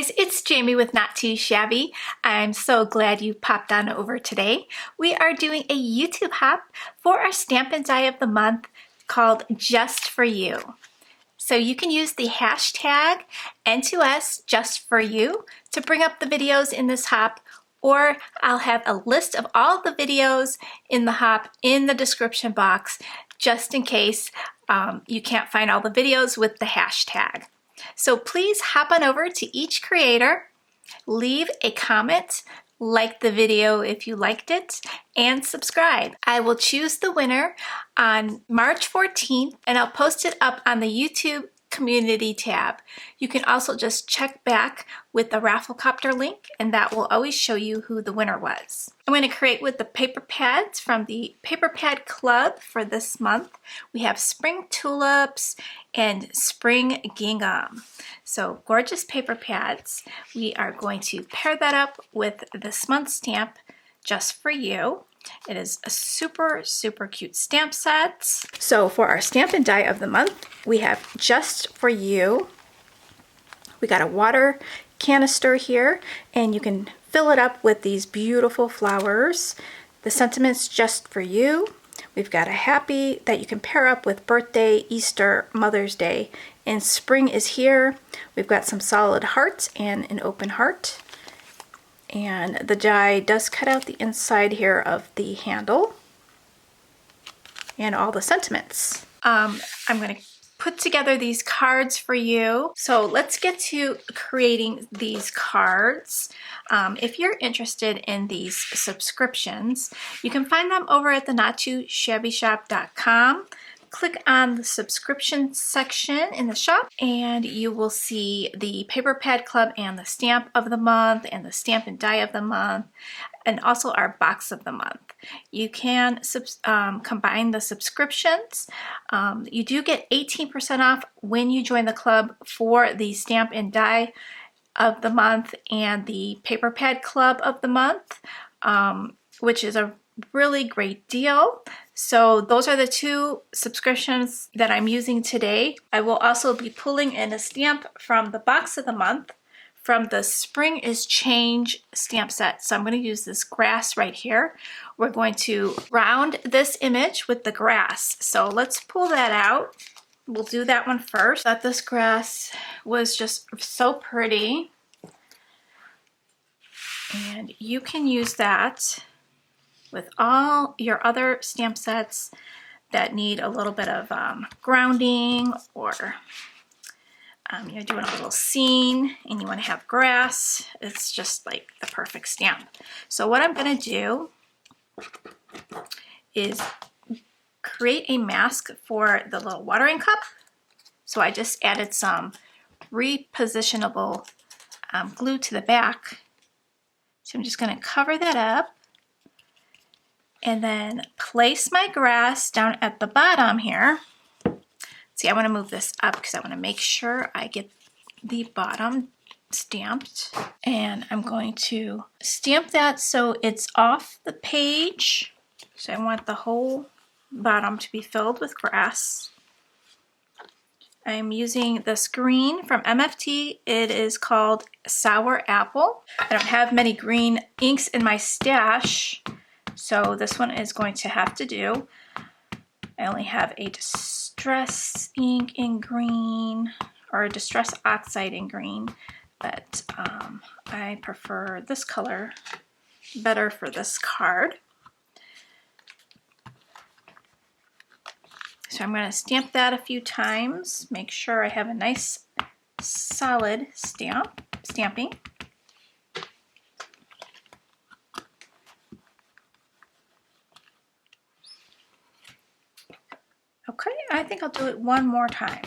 guys, it's Jamie with Not Too Shabby. I'm so glad you popped on over today. We are doing a YouTube hop for our stamp and die of the month called Just For You. So you can use the hashtag N2S Just For You to bring up the videos in this hop, or I'll have a list of all the videos in the hop in the description box just in case you can't find all the videos with the hashtag. So please hop on over to each creator, leave a comment, like the video if you liked it, and subscribe. I will choose the winner on March 14th, and I'll post it up on the YouTube community tab. You can also just check back with the Rafflecopter link, and that will always show you who the winner was. I'm going to create with the paper pads from the Paper Pad Club for this month. We have spring tulips and spring gingham. So gorgeous paper pads. We are going to pair that up with this month's stamp, Just For You. It is a super, super cute stamp set. So for our stamp and die of the month, we have Just For You. We got a water canister here, and you can fill it up with these beautiful flowers. The sentiments Just For You. We've got a happy that you can pair up with birthday, Easter, Mother's Day, and spring is here. We've got some solid hearts and an open heart. And the die does cut out the inside here of the handle and all the sentiments. I'm going to put together these cards for you. So let's get to creating these cards. If you're interested in these subscriptions, you can find them over at the NotTooShabbyShop.com. Click on the subscription section in the shop, and you will see the Paper Pad Club and the stamp of the month and the stamp and die of the month, and also our box of the month. You can combine the subscriptions. You do get 18% off when you join the club for the stamp and die of the month and the Paper Pad Club of the month, which is a really great deal. So those are the two subscriptions that I'm using today. I will also be pulling in a stamp from the box of the month from the Spring is Change stamp set. So I'm going to use this grass right here. We're going to round this image with the grass. So let's pull that out. We'll do that one first. I thought this grass was just so pretty. And you can use that with all your other stamp sets that need a little bit of grounding, or you're doing a little scene and you want to have grass. It's just like the perfect stamp. So what I'm going to do is create a mask for the little watering cup. So I just added some repositionable glue to the back. So I'm just going to cover that up, and then place my grass down at the bottom here. See, I want to move this up because I want to make sure I get the bottom stamped. And I'm going to stamp that so it's off the page. So I want the whole bottom to be filled with grass. I'm using this green from MFT. It is called Sour Apple. I don't have many green inks in my stash, so this one is going to have to do. I only have a Distress ink in green, or a Distress Oxide in green, but I prefer this color better for this card. So I'm going to stamp that a few times, make sure I have a nice solid stamping. Okay, I think I'll do it one more time.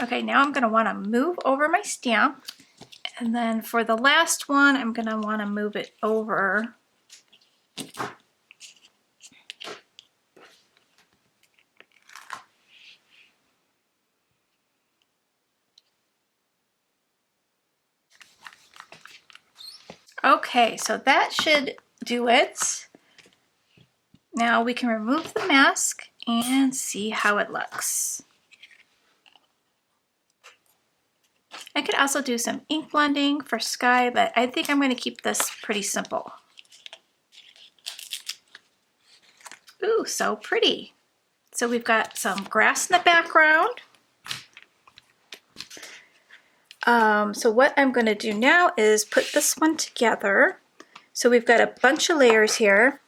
Okay, now I'm going to want to move over my stamp, and then for the last one, I'm going to want to move it over . Okay, so that should do it. Now we can remove the mask and see how it looks. I could also do some ink blending for sky, but I think I'm going to keep this pretty simple. Ooh, so pretty. So we've got some grass in the background. So what I'm going to do now is put this one together. So we've got a bunch of layers here.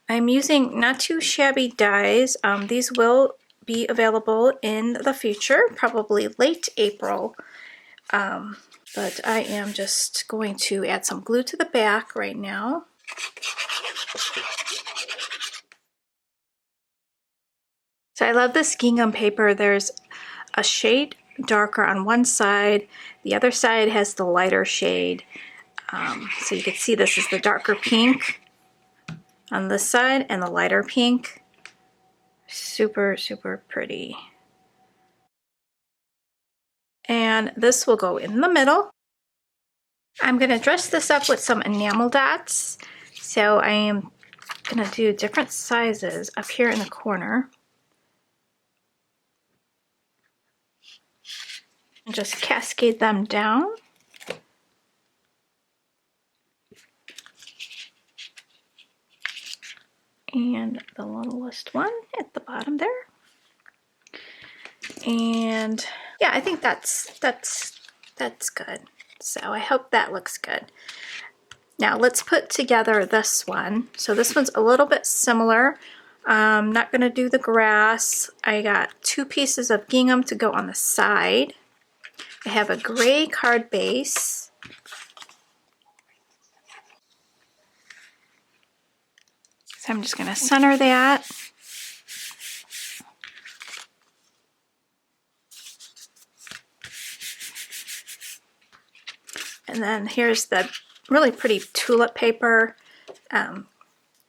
I'm using Not Too Shabby dies. These will be available in the future, probably late April. But I am just going to add some glue to the back right now. So I love this gingham paper. There's a shade darker on one side. The other side has the lighter shade. So you can see this is the darker pink on this side and the lighter pink. Super, super pretty. And this will go in the middle. I'm going to dress this up with some enamel dots. So I am going to do different sizes up here in the corner. And just cascade them down. And the littlest one at the bottom there. And yeah, I think that's good. So I hope that looks good. Now let's put together this one. So this one's a little bit similar. I'm not going to do the grass. I got 2 pieces of gingham to go on the side. I have a gray card base. So I'm just going to center that. And then here's the really pretty tulip paper.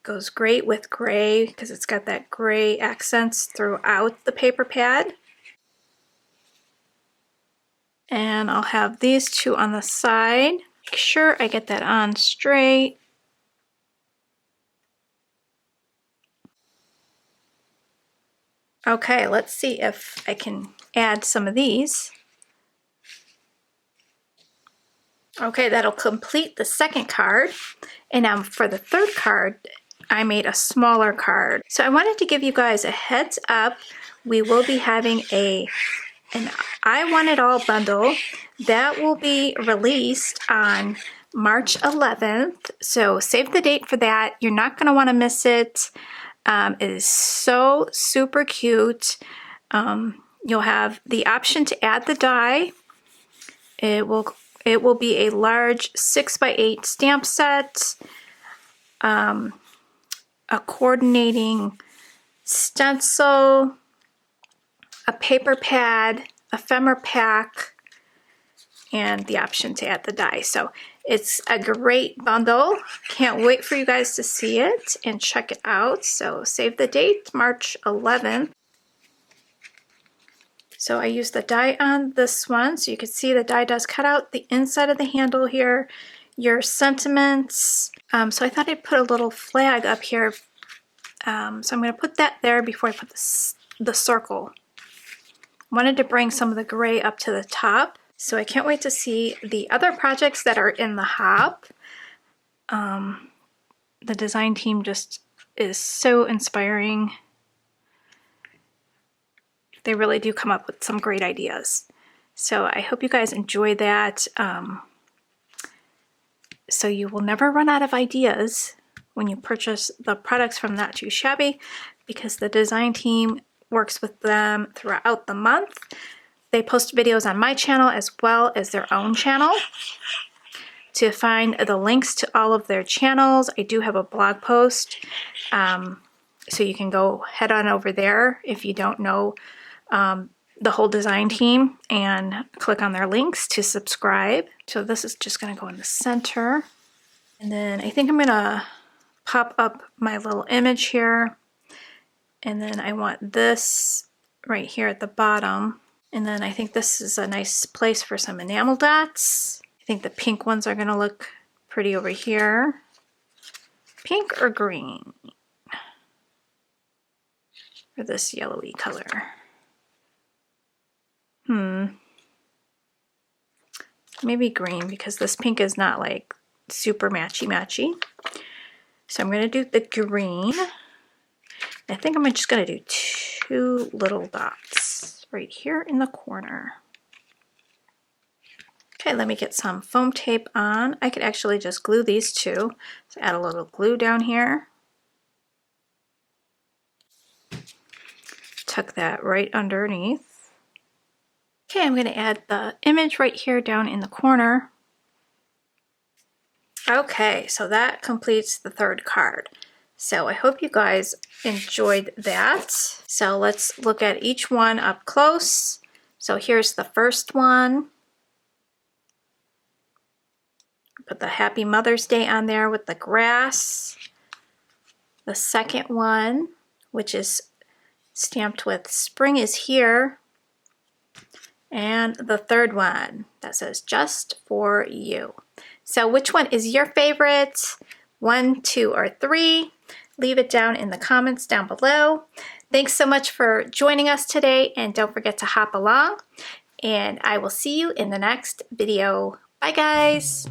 Goes great with gray because it's got that gray accents throughout the paper pad. And I'll have these 2 on the side. Make sure I get that on straight. Okay, let's see if I can add some of these. Okay, that'll complete the second card. And now for the third card, I made a smaller card. So I wanted to give you guys a heads up. We will be having an I Want It All bundle that will be released on March 11th. So save the date for that. You're not going to want to miss it. It is so super cute. You'll have the option to add the die. It will be a large 6x8 stamp set, a coordinating stencil, a paper pad, ephemera pack, and the option to add the die. So it's a great bundle. Can't wait for you guys to see it and check it out. So save the date, March 11th. So I used the die on this one. So you can see the die does cut out the inside of the handle here, your sentiments. So I thought I'd put a little flag up here. So I'm going to put that there before I put the circle. Wanted to bring some of the gray up to the top. So I can't wait to see the other projects that are in the hop. The design team just is so inspiring. They really do come up with some great ideas. So I hope you guys enjoy that. So you will never run out of ideas when you purchase the products from Not Too Shabby, because the design team works with them throughout the month. They post videos on my channel as well as their own channel. To find the links to all of their channels, I do have a blog post. So you can go head on over there if you don't know the whole design team and click on their links to subscribe. So this is just going to go in the center. And then I think I'm going to pop up my little image here. And then I want this right here at the bottom. And then I think this is a nice place for some enamel dots. I think the pink ones are going to look pretty over here. Pink or green? Or this yellowy color. maybe green, because this pink is not like super matchy. So I'm going to do the green. I think I'm just going to do 2 little dots right here in the corner. Okay, let me get some foam tape on. I could actually just glue these two. So add a little glue down here. Tuck that right underneath. Okay, I'm going to add the image right here down in the corner. Okay, so that completes the 3rd card. So I hope you guys enjoyed that. So let's look at each one up close. So here's the first one. Put the Happy Mother's Day on there with the grass. The second one, which is stamped with Spring is Here. And the third one that says Just for You. So which one is your favorite? 1, 2, or 3? Leave it down in the comments down below. Thanks so much for joining us today, and don't forget to hop along. And I will see you in the next video. Bye guys!